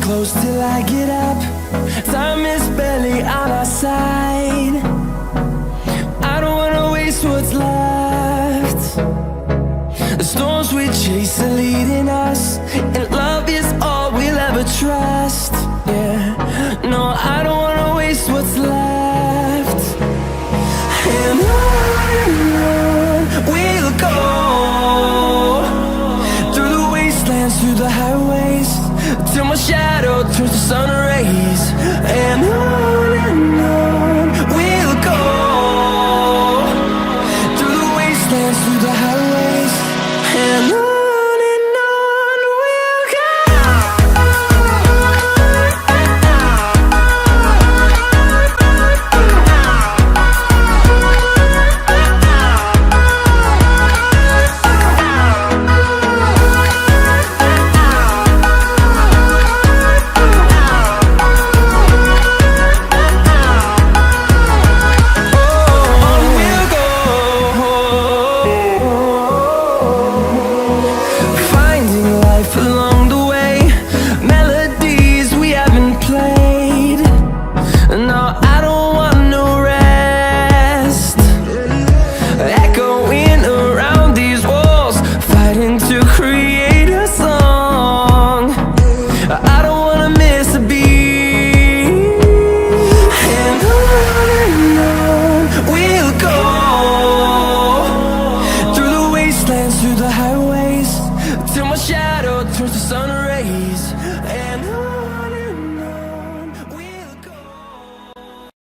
close till I get up. Time is barely on our side. I don't wanna waste what's left. The storms we chase are leading us, and love is all we'll ever trust. Yeah, no, I don't wanna waste what's left. And on we'll go, through the wastelands, through the highways, till my shadow turns to sun rays. And on we'll go, through the wastelands, through the highways, and on. Along the way, melodies we haven't played. No, I don't want no rest. Echoing around these walls, fighting to create a song. I don't wanna miss a beat. And on we'll go, through the wastelands, through the highways, till my shadow turns to sun rays.